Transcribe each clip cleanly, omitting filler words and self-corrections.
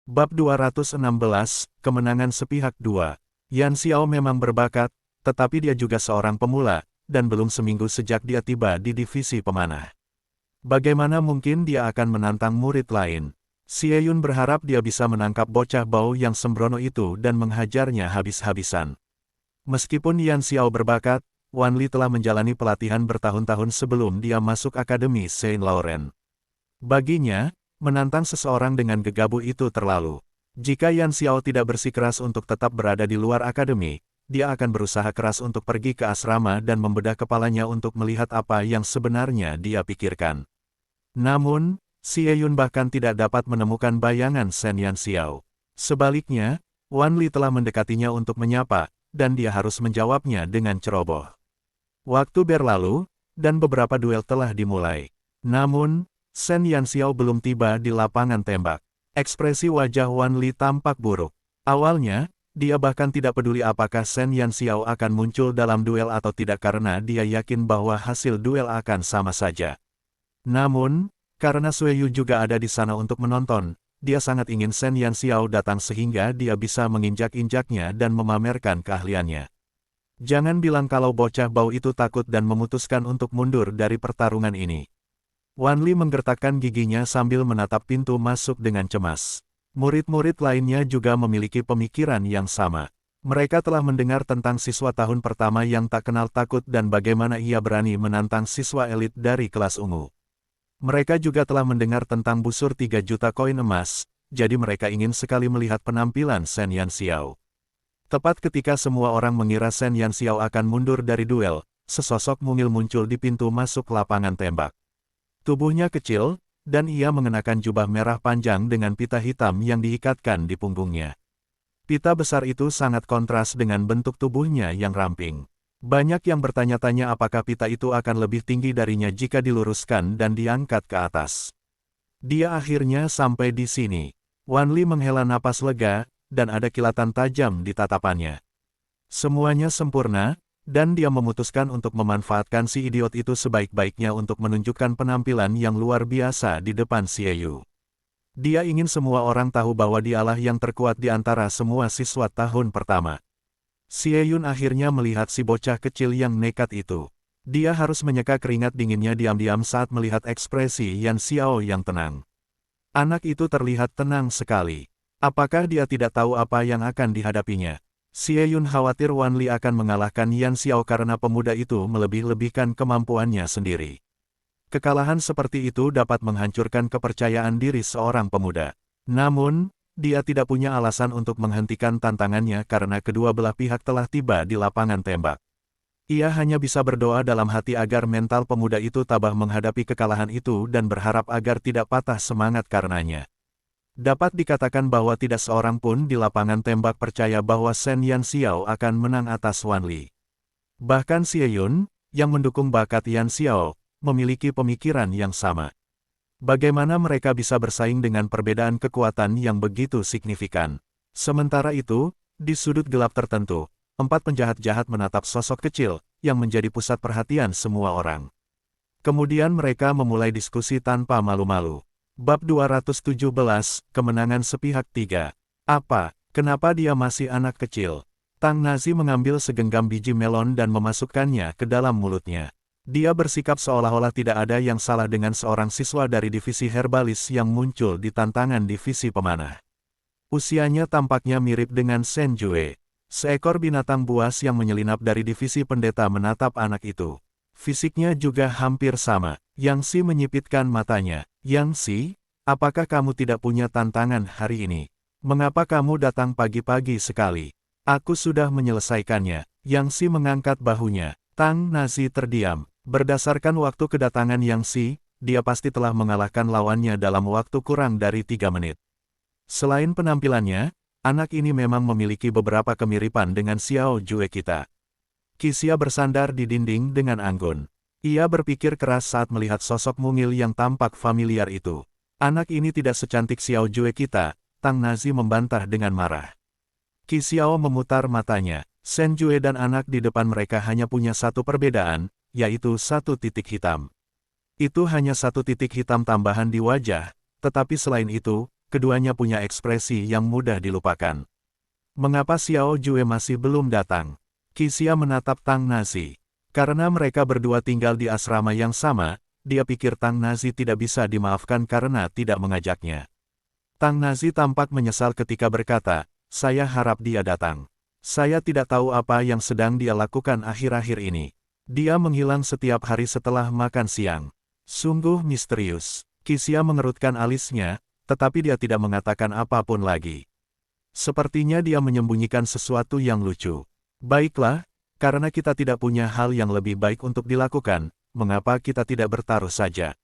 Bab 216, Kemenangan Sepihak 2. Yan Xiao memang berbakat, tetapi dia juga seorang pemula, dan belum seminggu sejak dia tiba di divisi pemanah. Bagaimana mungkin dia akan menantang murid lain? Xie Yun berharap dia bisa menangkap bocah bau yang sembrono itu dan menghajarnya habis-habisan. Meskipun Yan Xiao berbakat, Wan Li telah menjalani pelatihan bertahun-tahun sebelum dia masuk Akademi Saint Laurent. Baginya, menantang seseorang dengan gegabah itu terlalu. Jika Yan Xiao tidak bersikeras untuk tetap berada di luar akademi, dia akan berusaha keras untuk pergi ke asrama dan membedah kepalanya untuk melihat apa yang sebenarnya dia pikirkan. Namun, Xie Yun bahkan tidak dapat menemukan bayangan Shen Yan Xiao. Sebaliknya, Wan Li telah mendekatinya untuk menyapa, dan dia harus menjawabnya dengan ceroboh. Waktu berlalu, dan beberapa duel telah dimulai. Namun, Shen Yan Xiao belum tiba di lapangan tembak. Ekspresi wajah Wan Li tampak buruk. Awalnya, dia bahkan tidak peduli apakah Shen Yan Xiao akan muncul dalam duel atau tidak karena dia yakin bahwa hasil duel akan sama saja. Namun, karena Sui Yu juga ada di sana untuk menonton, dia sangat ingin Shen Yan Xiao datang sehingga dia bisa menginjak-injaknya dan memamerkan keahliannya. Jangan bilang kalau bocah bau itu takut dan memutuskan untuk mundur dari pertarungan ini. Wan Li menggertakkan giginya sambil menatap pintu masuk dengan cemas. Murid-murid lainnya juga memiliki pemikiran yang sama. Mereka telah mendengar tentang siswa tahun pertama yang tak kenal takut dan bagaimana ia berani menantang siswa elit dari kelas ungu. Mereka juga telah mendengar tentang busur 3 juta koin emas, jadi mereka ingin sekali melihat penampilan Shen Yan Xiao. Tepat ketika semua orang mengira Shen Yan Xiao akan mundur dari duel, sesosok mungil muncul di pintu masuk lapangan tembak. Tubuhnya kecil, dan ia mengenakan jubah merah panjang dengan pita hitam yang diikatkan di punggungnya. Pita besar itu sangat kontras dengan bentuk tubuhnya yang ramping. Banyak yang bertanya-tanya apakah pita itu akan lebih tinggi darinya jika diluruskan dan diangkat ke atas. Dia akhirnya sampai di sini. Wan Li menghela napas lega, dan ada kilatan tajam di tatapannya. Semuanya sempurna, dan dia memutuskan untuk memanfaatkan si idiot itu sebaik-baiknya untuk menunjukkan penampilan yang luar biasa di depan Xie Yu. Dia ingin semua orang tahu bahwa dialah yang terkuat di antara semua siswa tahun pertama. Xie Yun akhirnya melihat si bocah kecil yang nekat itu. Dia harus menyeka keringat dinginnya diam-diam saat melihat ekspresi Yan Xiao yang tenang. Anak itu terlihat tenang sekali. Apakah dia tidak tahu apa yang akan dihadapinya? Xie Yun khawatir Wan Li akan mengalahkan Yan Xiao karena pemuda itu melebih-lebihkan kemampuannya sendiri. Kekalahan seperti itu dapat menghancurkan kepercayaan diri seorang pemuda. Namun, dia tidak punya alasan untuk menghentikan tantangannya karena kedua belah pihak telah tiba di lapangan tembak. Ia hanya bisa berdoa dalam hati agar mental pemuda itu tabah menghadapi kekalahan itu dan berharap agar tidak patah semangat karenanya. Dapat dikatakan bahwa tidak seorang pun di lapangan tembak percaya bahwa Shen Yan Xiao akan menang atas Wan Li. Bahkan Xie Yun, yang mendukung bakat Yan Xiao, memiliki pemikiran yang sama. Bagaimana mereka bisa bersaing dengan perbedaan kekuatan yang begitu signifikan? Sementara itu, di sudut gelap tertentu, 4 penjahat jahat menatap sosok kecil, yang menjadi pusat perhatian semua orang. Kemudian mereka memulai diskusi tanpa malu-malu. Bab 217, Kemenangan Sepihak 3. Apa? Kenapa dia masih anak kecil? Tang Nazi mengambil segenggam biji melon dan memasukkannya ke dalam mulutnya. Dia bersikap seolah-olah tidak ada yang salah dengan seorang siswa dari divisi herbalis yang muncul di tantangan divisi pemanah. Usianya tampaknya mirip dengan Shen Jue. Seekor binatang buas yang menyelinap dari divisi pendeta menatap anak itu. Fisiknya juga hampir sama. Yang Si menyipitkan matanya. Yang Si, apakah kamu tidak punya tantangan hari ini? Mengapa kamu datang pagi-pagi sekali? Aku sudah menyelesaikannya. Yang Si mengangkat bahunya. Tang Nazi terdiam. Berdasarkan waktu kedatangan Yang Si, dia pasti telah mengalahkan lawannya dalam waktu kurang dari 3 menit. Selain penampilannya, anak ini memang memiliki beberapa kemiripan dengan Xiao Jue kita. Qixia bersandar di dinding dengan anggun. Ia berpikir keras saat melihat sosok mungil yang tampak familiar itu. Anak ini tidak secantik Xiao Jue kita, Tang Nazi membantah dengan marah. Qixiao memutar matanya. Shen Jue dan anak di depan mereka hanya punya satu perbedaan, yaitu 1 titik hitam. Itu hanya 1 titik hitam tambahan di wajah, tetapi selain itu, keduanya punya ekspresi yang mudah dilupakan. Mengapa Xiao Jue masih belum datang? Qixia menatap Tang Nazi. Karena mereka berdua tinggal di asrama yang sama, dia pikir Tang Nazi tidak bisa dimaafkan karena tidak mengajaknya. Tang Nazi tampak menyesal ketika berkata, "Saya harap dia datang. Saya tidak tahu apa yang sedang dia lakukan akhir-akhir ini. Dia menghilang setiap hari setelah makan siang. Sungguh misterius." Qixia mengerutkan alisnya, tetapi dia tidak mengatakan apapun lagi. Sepertinya dia menyembunyikan sesuatu yang lucu. "Baiklah, karena kita tidak punya hal yang lebih baik untuk dilakukan, mengapa kita tidak bertaruh saja?"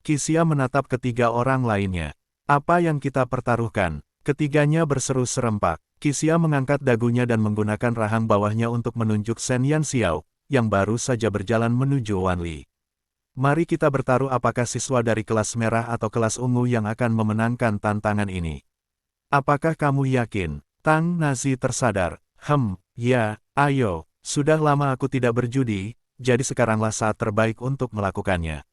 Qixia menatap ketiga orang lainnya. "Apa yang kita pertaruhkan?" Ketiganya berseru serempak. Qixia mengangkat dagunya dan menggunakan rahang bawahnya untuk menunjuk Shen Yanxiao, yang baru saja berjalan menuju Wan Li. "Mari kita bertaruh apakah siswa dari kelas merah atau kelas ungu yang akan memenangkan tantangan ini. Apakah kamu yakin?" Tang Nazi tersadar. Ya, ayo, sudah lama aku tidak berjudi, jadi sekaranglah saat terbaik untuk melakukannya."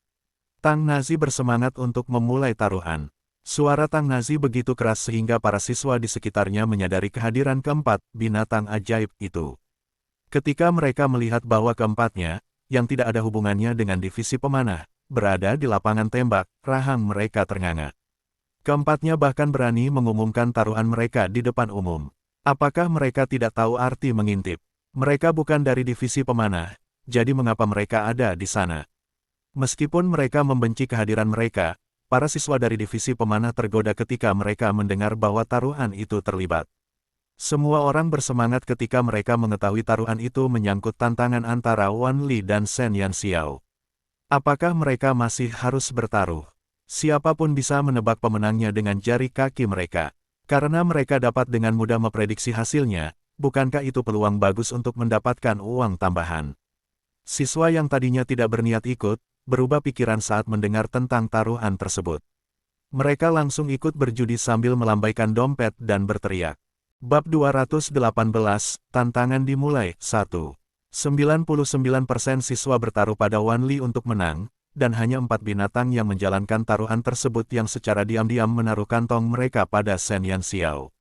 Tang Nazi bersemangat untuk memulai taruhan. Suara Tang Nazi begitu keras sehingga para siswa di sekitarnya menyadari kehadiran keempat binatang ajaib itu. Ketika mereka melihat bahwa keempatnya, yang tidak ada hubungannya dengan divisi pemanah, berada di lapangan tembak, rahang mereka ternganga. Keempatnya bahkan berani mengumumkan taruhan mereka di depan umum. Apakah mereka tidak tahu arti mengintip? Mereka bukan dari divisi pemanah, jadi mengapa mereka ada di sana? Meskipun mereka membenci kehadiran mereka, para siswa dari divisi pemanah tergoda ketika mereka mendengar bahwa taruhan itu terlibat. Semua orang bersemangat ketika mereka mengetahui taruhan itu menyangkut tantangan antara Wan Li dan Shen Yanxiao. Apakah mereka masih harus bertaruh? Siapapun bisa menebak pemenangnya dengan jari kaki mereka. Karena mereka dapat dengan mudah memprediksi hasilnya, bukankah itu peluang bagus untuk mendapatkan uang tambahan? Siswa yang tadinya tidak berniat ikut, berubah pikiran saat mendengar tentang taruhan tersebut. Mereka langsung ikut berjudi sambil melambaikan dompet dan berteriak. Bab 218, tantangan dimulai. 1. 99% siswa bertaruh pada Wan Li untuk menang, dan hanya 4 binatang yang menjalankan taruhan tersebut yang secara diam-diam menaruh kantong mereka pada Shen Yanxiao.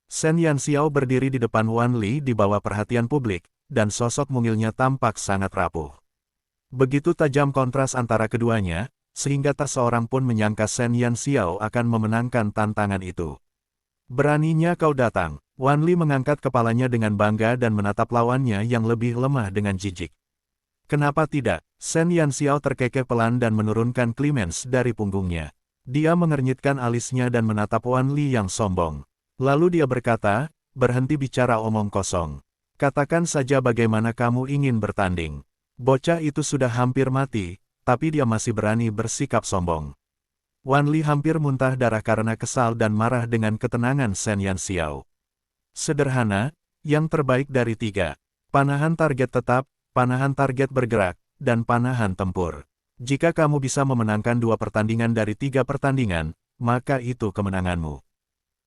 Shen Yanxiao berdiri di depan Wan Li di bawah perhatian publik, dan sosok mungilnya tampak sangat rapuh. Begitu tajam kontras antara keduanya, sehingga tak seorang pun menyangka Shen Yanxiao akan memenangkan tantangan itu. "Beraninya kau datang." Wan Li mengangkat kepalanya dengan bangga dan menatap lawannya yang lebih lemah dengan jijik. "Kenapa tidak?" Shen Yanxiao terkekeh pelan dan menurunkan klimens dari punggungnya. Dia mengernyitkan alisnya dan menatap Wan Li yang sombong. Lalu dia berkata, "Berhenti bicara omong kosong. Katakan saja bagaimana kamu ingin bertanding." Bocah itu sudah hampir mati, tapi dia masih berani bersikap sombong. Wan Li hampir muntah darah karena kesal dan marah dengan ketenangan Shen Yanxiao. "Sederhana, yang terbaik dari 3. Panahan target tetap, panahan target bergerak, dan panahan tempur. Jika kamu bisa memenangkan 2 pertandingan dari 3 pertandingan, maka itu kemenanganmu."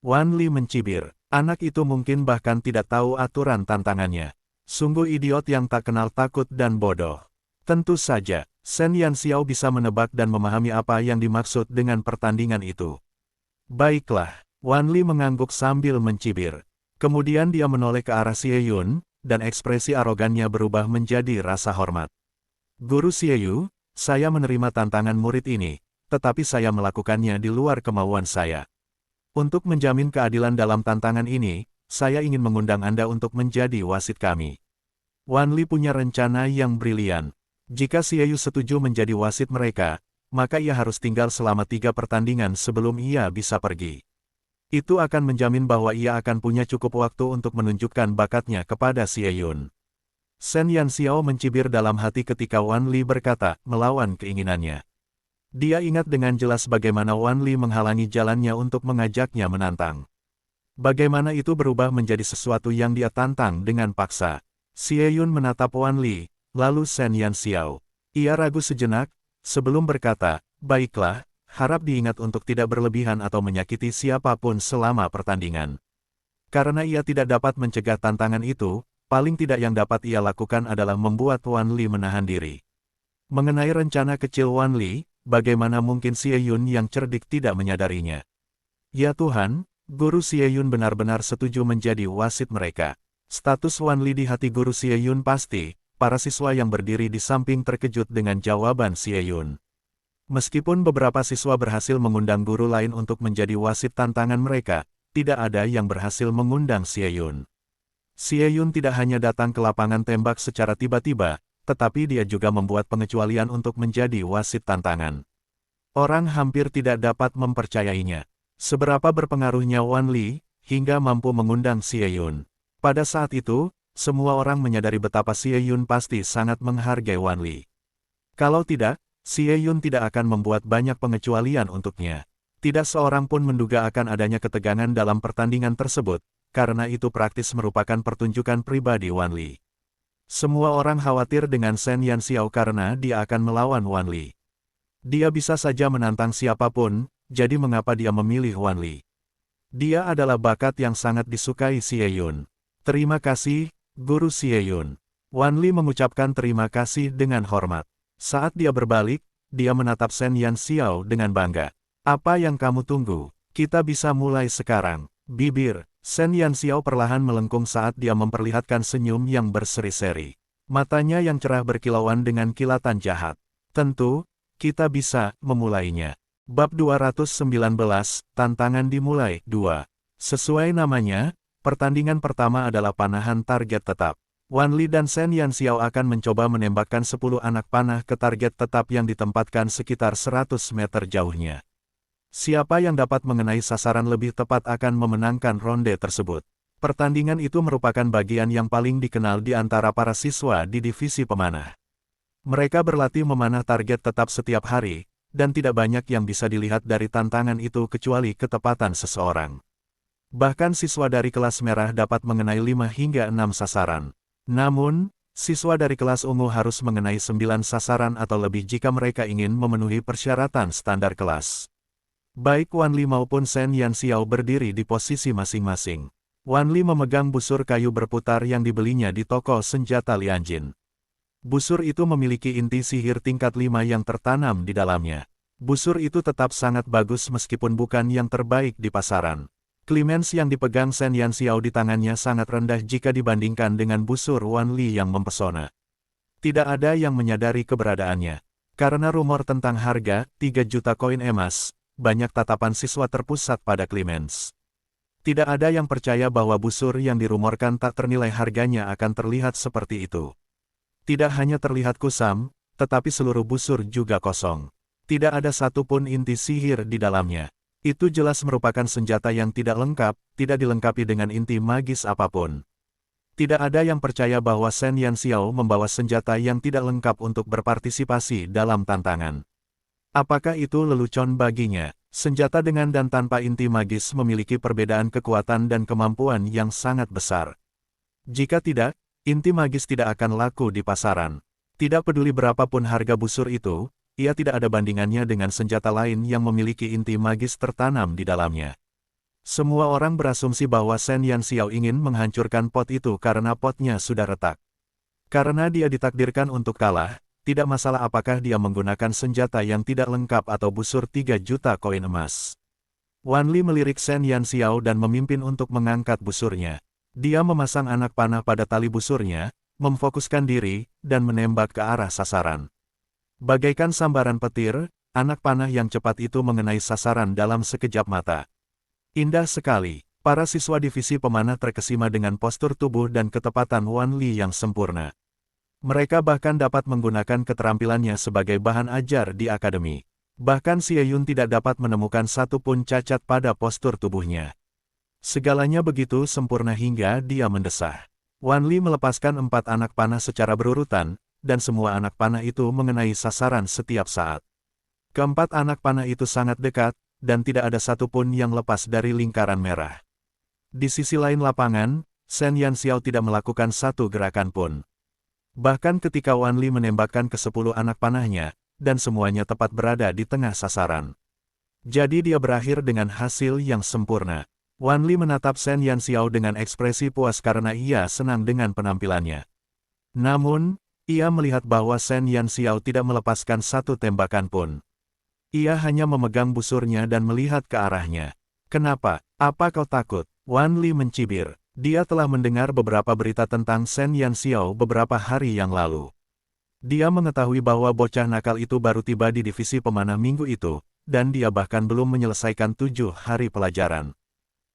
Wan Li mencibir. Anak itu mungkin bahkan tidak tahu aturan tantangannya. Sungguh idiot yang tak kenal takut dan bodoh. Tentu saja, Shen Yanxiao bisa menebak dan memahami apa yang dimaksud dengan pertandingan itu. "Baiklah," Wan Li mengangguk sambil mencibir. Kemudian dia menoleh ke arah Xie Yun, dan ekspresi arogannya berubah menjadi rasa hormat. "Guru Xie Yu, saya menerima tantangan murid ini, tetapi saya melakukannya di luar kemauan saya. Untuk menjamin keadilan dalam tantangan ini, saya ingin mengundang Anda untuk menjadi wasit kami." Wan Li punya rencana yang brilian. Jika Xie Yu setuju menjadi wasit mereka, maka ia harus tinggal selama 3 pertandingan sebelum ia bisa pergi. Itu akan menjamin bahwa ia akan punya cukup waktu untuk menunjukkan bakatnya kepada Xie Yun. Shen Yanxiao mencibir dalam hati ketika Wan Li berkata, melawan keinginannya. Dia ingat dengan jelas bagaimana Wan Li menghalangi jalannya untuk mengajaknya menantang. Bagaimana itu berubah menjadi sesuatu yang dia tantang dengan paksa. Xie Yun menatap Wan Li, lalu Shen Yanxiao. Ia ragu sejenak, sebelum berkata, "Baiklah, harap diingat untuk tidak berlebihan atau menyakiti siapapun selama pertandingan." Karena ia tidak dapat mencegah tantangan itu, paling tidak yang dapat ia lakukan adalah membuat Wan Li menahan diri. Mengenai rencana kecil Wan Li, bagaimana mungkin Xie Yun yang cerdik tidak menyadarinya? Ya Tuhan, Guru Xie Yun benar-benar setuju menjadi wasit mereka. Status Wan Li di hati Guru Xie Yun pasti, para siswa yang berdiri di samping terkejut dengan jawaban Xie Yun. Meskipun beberapa siswa berhasil mengundang guru lain untuk menjadi wasit tantangan mereka, tidak ada yang berhasil mengundang Xie Yun. Xie Yun tidak hanya datang ke lapangan tembak secara tiba-tiba, tetapi dia juga membuat pengecualian untuk menjadi wasit tantangan. Orang hampir tidak dapat mempercayainya. Seberapa berpengaruhnya Wan Li, hingga mampu mengundang Xie Yun. Pada saat itu, semua orang menyadari betapa Xie Yun pasti sangat menghargai Wan Li. Kalau tidak, Xie Yun tidak akan membuat banyak pengecualian untuknya. Tidak seorang pun menduga akan adanya ketegangan dalam pertandingan tersebut, karena itu praktis merupakan pertunjukan pribadi Wan Li. Semua orang khawatir dengan Shen Yanxiao karena dia akan melawan Wan Li. Dia bisa saja menantang siapapun, jadi mengapa dia memilih Wan Li? Dia adalah bakat yang sangat disukai Xie Yun. Terima kasih, Guru Xie Yun. Wan Li mengucapkan terima kasih dengan hormat. Saat dia berbalik, dia menatap Shen Yanxiao dengan bangga. Apa yang kamu tunggu? Kita bisa mulai sekarang. Bibir Shen Yanxiao perlahan melengkung saat dia memperlihatkan senyum yang berseri-seri. Matanya yang cerah berkilauan dengan kilatan jahat. Tentu, kita bisa memulainya. Bab 219, Tantangan dimulai. 2. Sesuai namanya, pertandingan pertama adalah panahan target tetap. Wan Li dan Shen Yanxiao akan mencoba menembakkan 10 anak panah ke target tetap yang ditempatkan sekitar 100 meter jauhnya. Siapa yang dapat mengenai sasaran lebih tepat akan memenangkan ronde tersebut. Pertandingan itu merupakan bagian yang paling dikenal di antara para siswa di divisi pemanah. Mereka berlatih memanah target tetap setiap hari, dan tidak banyak yang bisa dilihat dari tantangan itu kecuali ketepatan seseorang. Bahkan siswa dari kelas merah dapat mengenai 5 hingga 6 sasaran. Namun, siswa dari kelas ungu harus mengenai 9 sasaran atau lebih jika mereka ingin memenuhi persyaratan standar kelas. Baik Wan Li maupun Shen Yanxiao berdiri di posisi masing-masing. Wan Li memegang busur kayu berputar yang dibelinya di toko senjata Lianjin. Busur itu memiliki inti sihir tingkat 5 yang tertanam di dalamnya. Busur itu tetap sangat bagus meskipun bukan yang terbaik di pasaran. Clemens yang dipegang Shen Yanxiao di tangannya sangat rendah jika dibandingkan dengan busur Wan Li yang mempesona. Tidak ada yang menyadari keberadaannya. Karena rumor tentang harga 3 juta koin emas, banyak tatapan siswa terpusat pada Clemens. Tidak ada yang percaya bahwa busur yang dirumorkan tak ternilai harganya akan terlihat seperti itu. Tidak hanya terlihat kusam, tetapi seluruh busur juga kosong. Tidak ada satupun inti sihir di dalamnya. Itu jelas merupakan senjata yang tidak lengkap, tidak dilengkapi dengan inti magis apapun. Tidak ada yang percaya bahwa Shen Yanxiao membawa senjata yang tidak lengkap untuk berpartisipasi dalam tantangan. Apakah itu lelucon baginya? Senjata dengan dan tanpa inti magis memiliki perbedaan kekuatan dan kemampuan yang sangat besar. Jika tidak, inti magis tidak akan laku di pasaran. Tidak peduli berapapun harga busur itu, ia tidak ada bandingannya dengan senjata lain yang memiliki inti magis tertanam di dalamnya. Semua orang berasumsi bahwa Shen Yanxiao ingin menghancurkan pot itu karena potnya sudah retak. Karena dia ditakdirkan untuk kalah, tidak masalah apakah dia menggunakan senjata yang tidak lengkap atau busur 3 juta koin emas. Wan Li melirik Shen Yanxiao dan memimpin untuk mengangkat busurnya. Dia memasang anak panah pada tali busurnya, memfokuskan diri, dan menembak ke arah sasaran. Bagaikan sambaran petir, anak panah yang cepat itu mengenai sasaran dalam sekejap mata. Indah sekali, para siswa divisi pemanah terkesima dengan postur tubuh dan ketepatan Wan Li yang sempurna. Mereka bahkan dapat menggunakan keterampilannya sebagai bahan ajar di akademi. Bahkan Xie Yun tidak dapat menemukan satu pun cacat pada postur tubuhnya. Segalanya begitu sempurna hingga dia mendesah. Wan Li melepaskan 4 anak panah secara berurutan, dan semua anak panah itu mengenai sasaran setiap saat. Keempat anak panah itu sangat dekat, dan tidak ada satupun yang lepas dari lingkaran merah. Di sisi lain lapangan, Shen Yanxiao tidak melakukan satu gerakan pun. Bahkan ketika Wan Li menembakkan ke 10 anak panahnya, dan semuanya tepat berada di tengah sasaran. Jadi dia berakhir dengan hasil yang sempurna. Wan Li menatap Shen Yanxiao dengan ekspresi puas karena ia senang dengan penampilannya. Namun, ia melihat bahwa Shen Yanxiao tidak melepaskan satu tembakan pun. Ia hanya memegang busurnya dan melihat ke arahnya. Kenapa? Apa kau takut? Wan Li mencibir. Dia telah mendengar beberapa berita tentang Shen Yanxiao beberapa hari yang lalu. Dia mengetahui bahwa bocah nakal itu baru tiba di divisi pemanah minggu itu, dan dia bahkan belum menyelesaikan 7 hari pelajaran.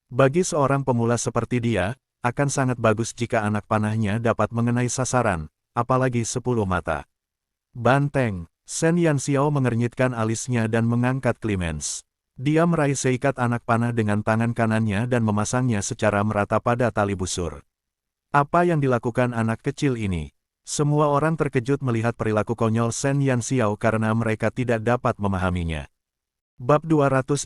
Bagi seorang pemula seperti dia, akan sangat bagus jika anak panahnya dapat mengenai sasaran, apalagi 10 mata. Banteng, Shen Yanxiao mengernyitkan alisnya dan mengangkat Clemens. Dia meraih seikat anak panah dengan tangan kanannya dan memasangnya secara merata pada tali busur. Apa yang dilakukan anak kecil ini? Semua orang terkejut melihat perilaku konyol Shen Yanxiao karena mereka tidak dapat memahaminya. Bab 220,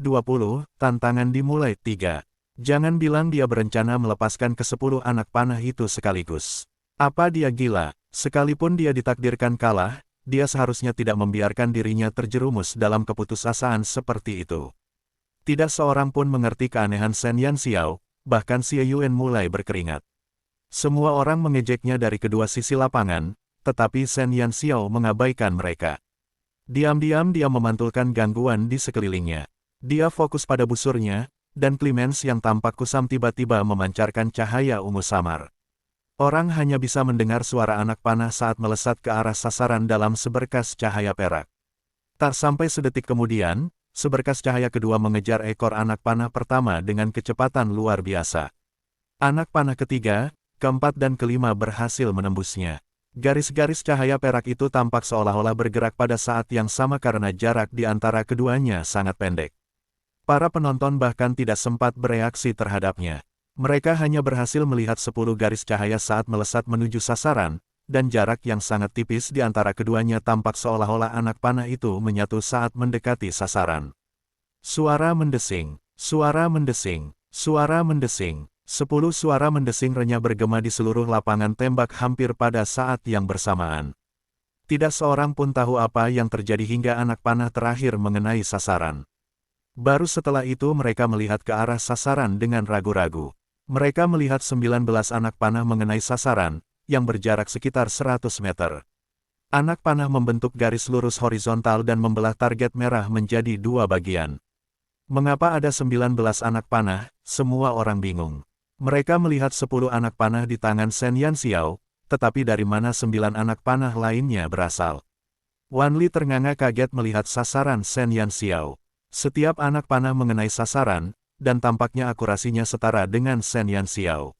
Tantangan dimulai 3. Jangan bilang dia berencana melepaskan ke-10 anak panah itu sekaligus. Apa dia gila? Sekalipun dia ditakdirkan kalah, dia seharusnya tidak membiarkan dirinya terjerumus dalam keputusasaan seperti itu. Tidak seorang pun mengerti keanehan Shen Yanxiao, bahkan Xie Yun mulai berkeringat. Semua orang mengejeknya dari kedua sisi lapangan, tetapi Shen Yanxiao mengabaikan mereka. Diam-diam dia memantulkan gangguan di sekelilingnya. Dia fokus pada busurnya, dan Clemens yang tampak kusam tiba-tiba memancarkan cahaya ungu samar. Orang hanya bisa mendengar suara anak panah saat melesat ke arah sasaran dalam seberkas cahaya perak. Tak sampai sedetik kemudian, seberkas cahaya kedua mengejar ekor anak panah pertama dengan kecepatan luar biasa. Anak panah ketiga, keempat dan kelima berhasil menembusnya. Garis-garis cahaya perak itu tampak seolah-olah bergerak pada saat yang sama karena jarak di antara keduanya sangat pendek. Para penonton bahkan tidak sempat bereaksi terhadapnya. Mereka hanya berhasil melihat 10 garis cahaya saat melesat menuju sasaran, dan jarak yang sangat tipis di antara keduanya tampak seolah-olah anak panah itu menyatu saat mendekati sasaran. Suara mendesing, suara mendesing, suara mendesing. 10 suara mendesing renyah bergema di seluruh lapangan tembak hampir pada saat yang bersamaan. Tidak seorang pun tahu apa yang terjadi hingga anak panah terakhir mengenai sasaran. Baru setelah itu mereka melihat ke arah sasaran dengan ragu-ragu. Mereka melihat 19 anak panah mengenai sasaran, yang berjarak sekitar 100 meter. Anak panah membentuk garis lurus horizontal dan membelah target merah menjadi 2 bagian. Mengapa ada 19 anak panah? Semua orang bingung. Mereka melihat 10 anak panah di tangan Shen Yanxiao, tetapi dari mana 9 anak panah lainnya berasal? Wan Li ternganga kaget melihat sasaran Shen Yanxiao. Setiap anak panah mengenai sasaran, dan tampaknya akurasinya setara dengan Shen Yanxiao.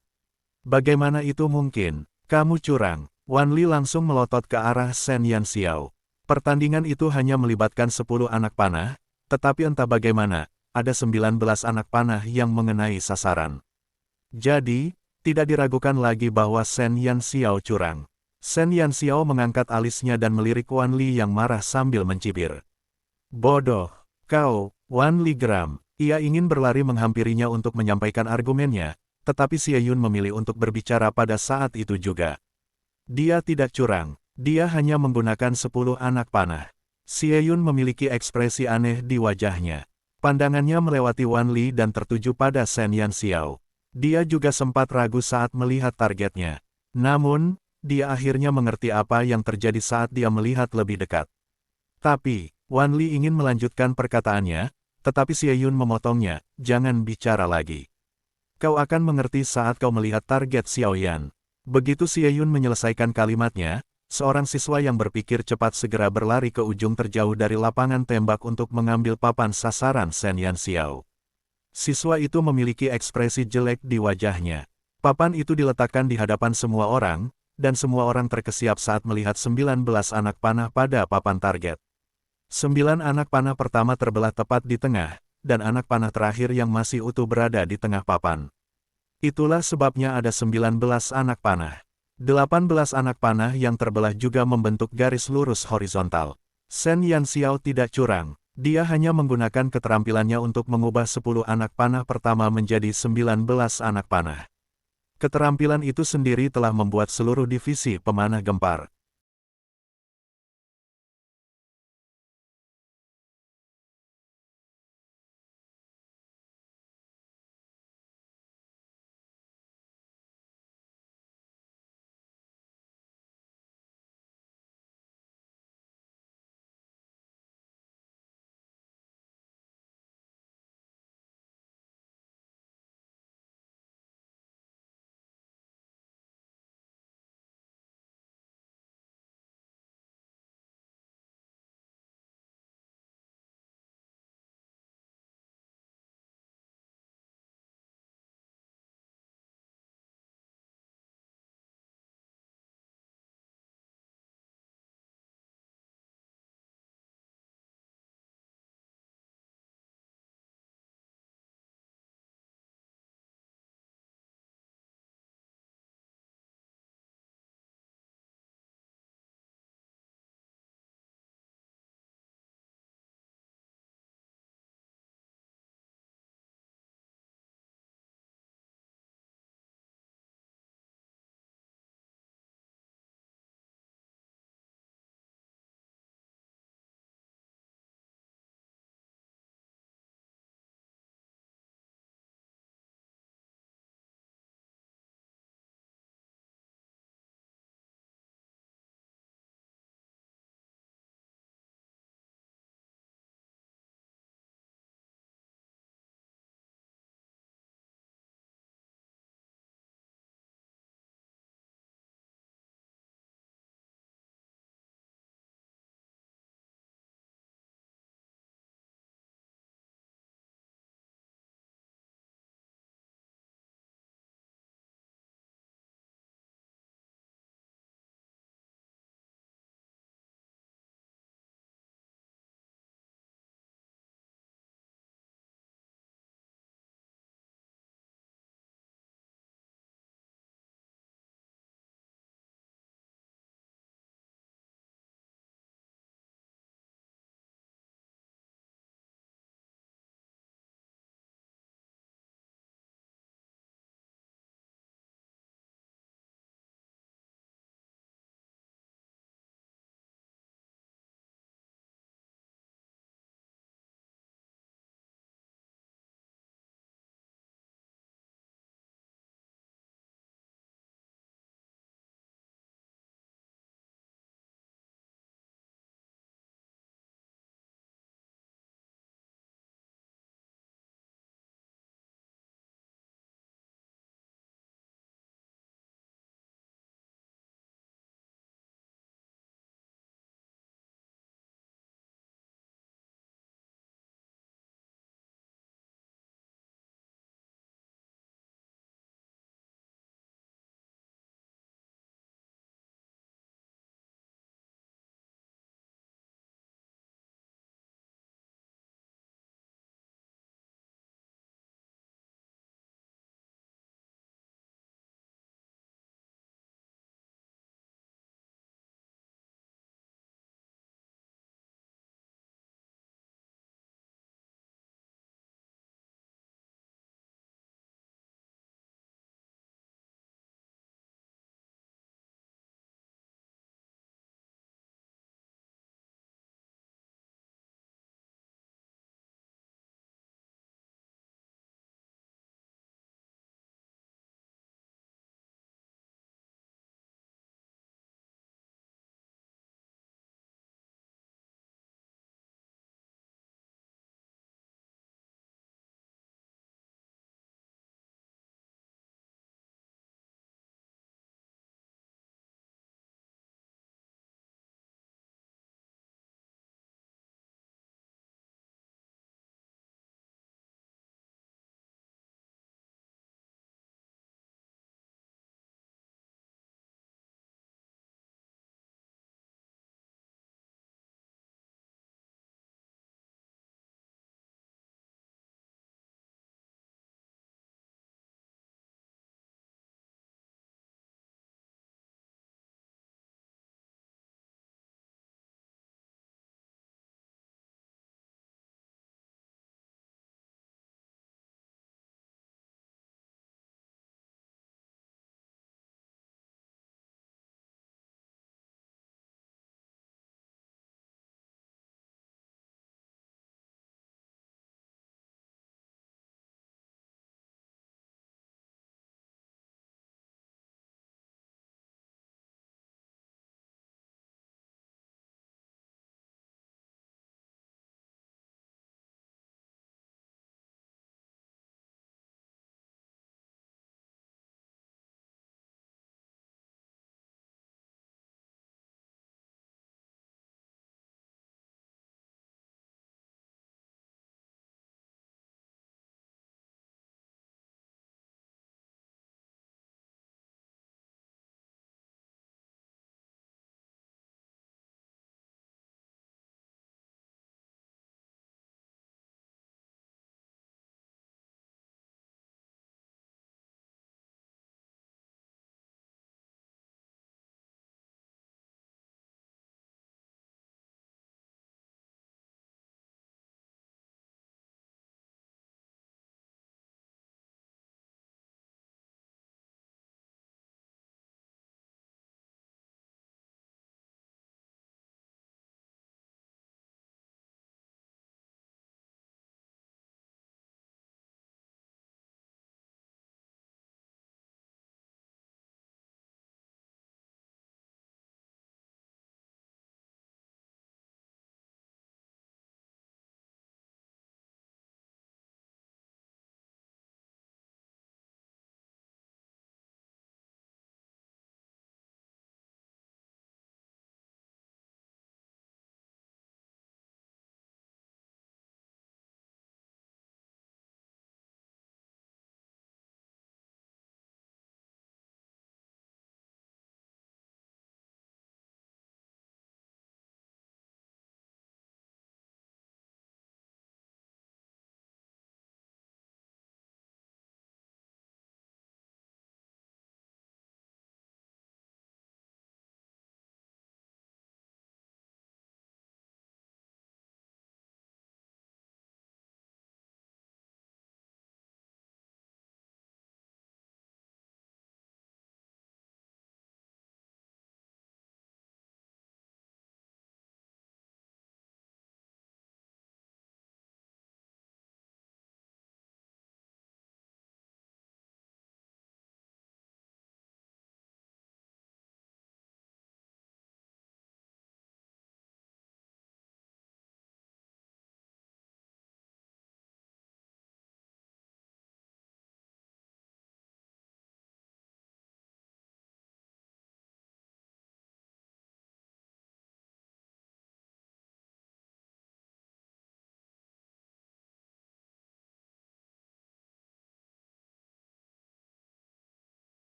Bagaimana itu mungkin? Kamu curang. Wan Li langsung melotot ke arah Shen Yanxiao. Pertandingan itu hanya melibatkan 10 anak panah, tetapi entah bagaimana, ada 19 anak panah yang mengenai sasaran. Jadi, tidak diragukan lagi bahwa Shen Yanxiao curang. Shen Yanxiao mengangkat alisnya dan melirik Wan Li yang marah sambil mencibir. Bodoh, kau, Wan Li geram. Ia ingin berlari menghampirinya untuk menyampaikan argumennya, tetapi Xie Yun memilih untuk berbicara pada saat itu juga. Dia tidak curang, dia hanya menggunakan 10 anak panah. Xie Yun memiliki ekspresi aneh di wajahnya. Pandangannya melewati Wan Li dan tertuju pada Shen Yanxiao. Dia juga sempat ragu saat melihat targetnya. Namun, dia akhirnya mengerti apa yang terjadi saat dia melihat lebih dekat. Tapi, Wan Li ingin melanjutkan perkataannya, tetapi Xie Yun memotongnya, jangan bicara lagi. Kau akan mengerti saat kau melihat target Xiaoyan. Begitu Xie Yun menyelesaikan kalimatnya, seorang siswa yang berpikir cepat segera berlari ke ujung terjauh dari lapangan tembak untuk mengambil papan sasaran Shen Yanxiao. Siswa itu memiliki ekspresi jelek di wajahnya. Papan itu diletakkan di hadapan semua orang, dan semua orang terkesiap saat melihat 19 anak panah pada papan target. 9 anak panah pertama terbelah tepat di tengah, dan anak panah terakhir yang masih utuh berada di tengah papan. Itulah sebabnya ada 19 anak panah. 18 anak panah yang terbelah juga membentuk garis lurus horizontal. Shen Yanxiao tidak curang. Dia hanya menggunakan keterampilannya untuk mengubah 10 anak panah pertama menjadi 19 anak panah. Keterampilan itu sendiri telah membuat seluruh divisi pemanah gempar.